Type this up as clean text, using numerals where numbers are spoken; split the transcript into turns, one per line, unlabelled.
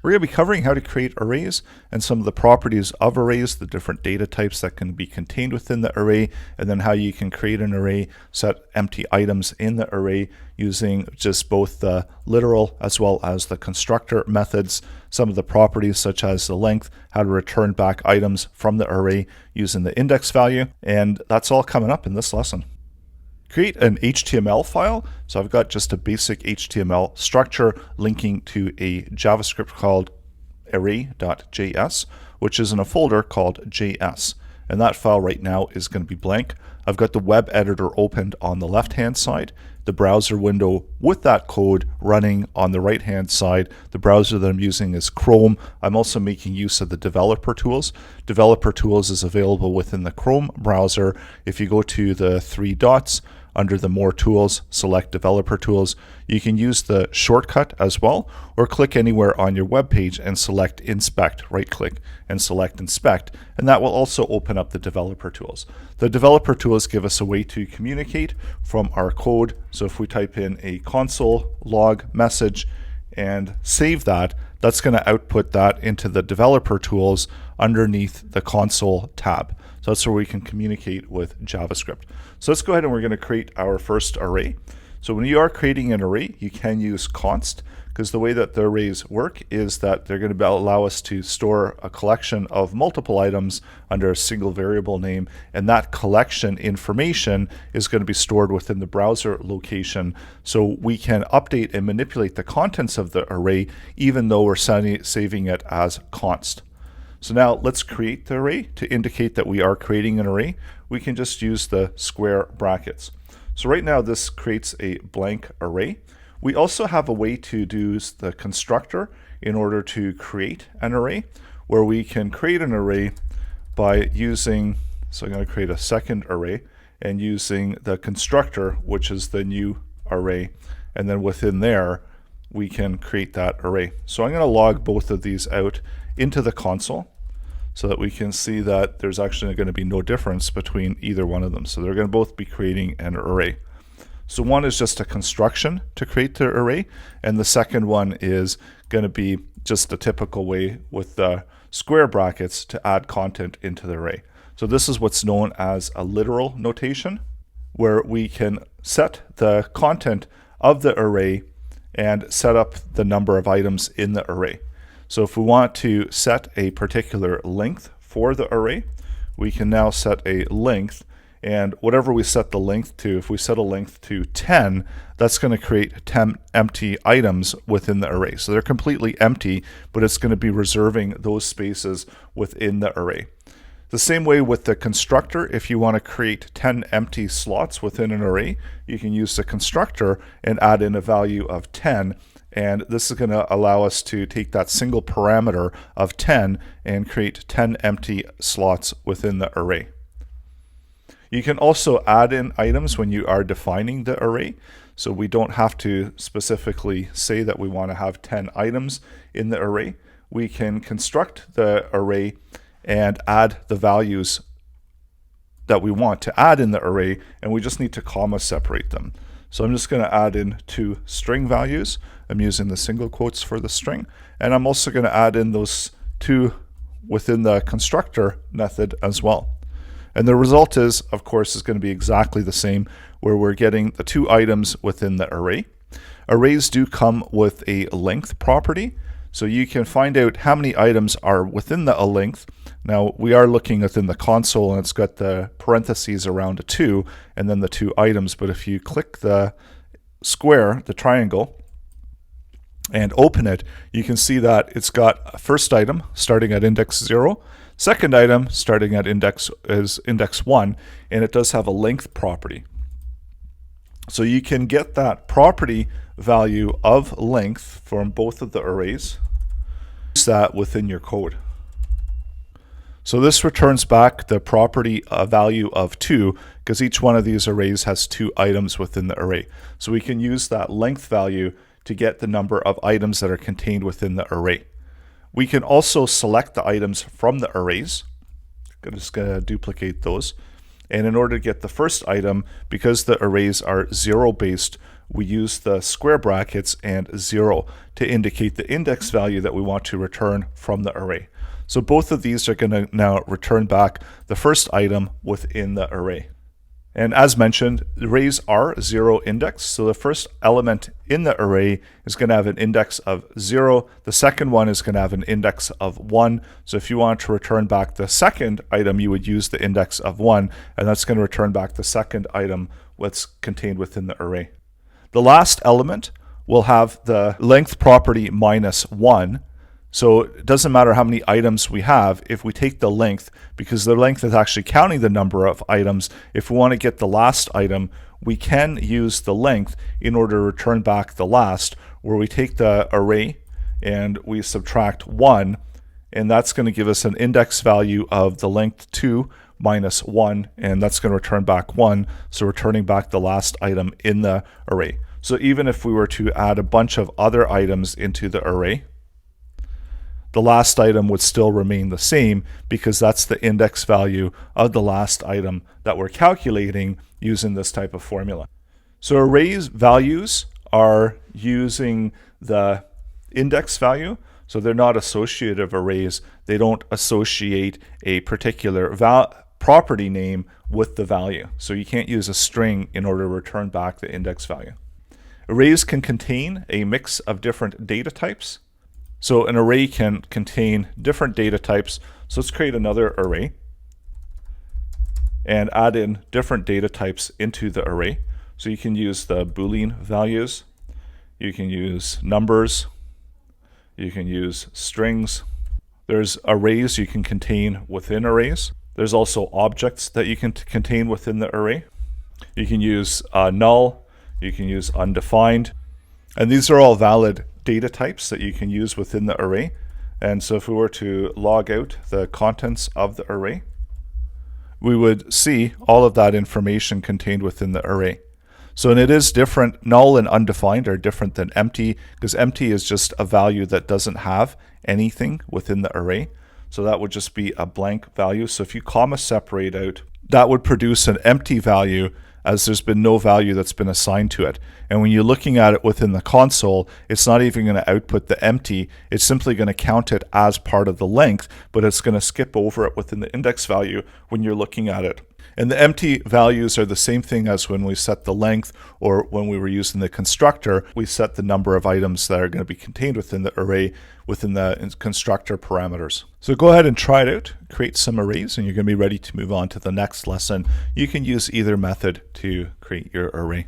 We're going to be covering how to create arrays and some of the properties of arrays, the different data types that can be contained within the array, and then how you can create an array, set empty items in the array using just both the literal as well as the constructor methods, some of the properties such as the length, how to return back items from the array using the index value, and that's all coming up in this lesson. Create an HTML file. So I've got just a basic HTML structure linking to a JavaScript called array.js, which is in a folder called JS. And that file right now is going to be blank. I've got the web editor opened on the left-hand side, the browser window with that code running on the right-hand side. The browser that I'm using is Chrome. I'm also making use of the developer tools. Developer tools is available within the Chrome browser. If you go to the three dots, under the More Tools, select Developer Tools. You can use the shortcut as well, or click anywhere on your web page and select Inspect. Right-click and select Inspect, and that will also open up the Developer Tools. The Developer Tools give us a way to communicate from our code. So if we type in a console log message and save that, that's going to output that into the Developer Tools underneath the console tab. So that's where we can communicate with JavaScript. So let's go ahead and we're going to create our first array. So when you are creating an array, you can use const, because the way that the arrays work is that they're going to allow us to store a collection of multiple items under a single variable name, and that collection information is going to be stored within the browser location, so we can update and manipulate the contents of the array even though we're saving it as const. So now let's create the array. To indicate that we are creating an array, we can just use the square brackets. So right now this creates a blank array. We also have a way to do the constructor in order to create an array, where we can create an array by using, so I'm going to create a second array and using the constructor, which is the new array, and then within there we can create that array. So I'm going to log both of these out into the console so that we can see that there's actually going to be no difference between either one of them. So they're going to both be creating an array. So one is just a construction to create the array, and the second one is going to be just a typical way with the square brackets to add content into the array. So this is what's known as a literal notation, where we can set the content of the array and set up the number of items in the array. So if we want to set a particular length for the array, we can now set a length, and whatever we set the length to, if we set a length to 10, that's going to create 10 empty items within the array. So they're completely empty, but it's going to be reserving those spaces within the array. The same way with the constructor, if you want to create 10 empty slots within an array, you can use the constructor and add in a value of 10. And this is going to allow us to take that single parameter of 10 and create 10 empty slots within the array. You can also add in items when you are defining the array. So we don't have to specifically say that we want to have 10 items in the array. We can construct the array and add the values that we want to add in the array, and we just need to comma separate them. So I'm just going to add in 2 string values. I'm using the single quotes for the string, and I'm also going to add in those 2 within the constructor method as well. And the result is, of course, is going to be exactly the same, where we're getting the 2 items within the array. Arrays do come with a length property, so you can find out how many items are within the length. Now we are looking within the console, and it's got the parentheses around a 2 and then the 2 items. But if you click the square, the triangle, and open it, you can see that it's got a first item starting at index 0, second item starting at index 1, and it does have a length property. So you can get that property value of length from both of the arrays, use that within your code. So this returns back the property value of 2, because each one of these arrays has 2 items within the array. So we can use that length value to get the number of items that are contained within the array. We can also select the items from the arrays. I'm just going to duplicate those. And in order to get the first item, because the arrays are 0 based, we use the square brackets and 0 to indicate the index value that we want to return from the array. So both of these are going to now return back the first item within the array. And as mentioned, arrays are 0 indexed, so the first element in the array is going to have an index of 0. The second one is going to have an index of 1. So if you want to return back the second item, you would use the index of 1, and that's going to return back the second item that's contained within the array. The last element will have the length property minus 1. So it doesn't matter how many items we have if we take the length, because the length is actually counting the number of items. If we want to get the last item, we can use the length in order to return back the last, where we take the array and we subtract 1, and that's going to give us an index value of the length 2 minus 1, and that's going to return back 1, so returning back the last item in the array. So even if we were to add a bunch of other items into the array, the last item would still remain the same, because that's the index value of the last item that we're calculating using this type of formula. So arrays values are using the index value, so they're not associative arrays. They don't associate a particular property name with the value. So you can't use a string in order to return back the index value. Arrays can contain a mix of different data types. So an array can contain different data types. So let's create another array and add in different data types into the array. So you can use the Boolean values, you can use numbers, you can use strings. There's arrays you can contain within arrays. There's also objects that you can contain within the array. You can use null, you can use undefined, and these are all valid data types that you can use within the array. And so if we were to log out the contents of the array, we would see all of that information contained within the array. So, and it is different. Null and undefined are different than empty, because empty is just a value that doesn't have anything within the array. So that would just be a blank value. So if you comma separate out, that would produce an empty value, as there's been no value that's been assigned to it. And when you're looking at it within the console, it's not even going to output the empty. It's simply going to count it as part of the length, but it's going to skip over it within the index value when you're looking at it. And the empty values are the same thing as when we set the length, or when we were using the constructor, we set the number of items that are going to be contained within the array within the constructor parameters. So go ahead and try it out, create some arrays, and you're going to be ready to move on to the next lesson. You can use either method to create your array.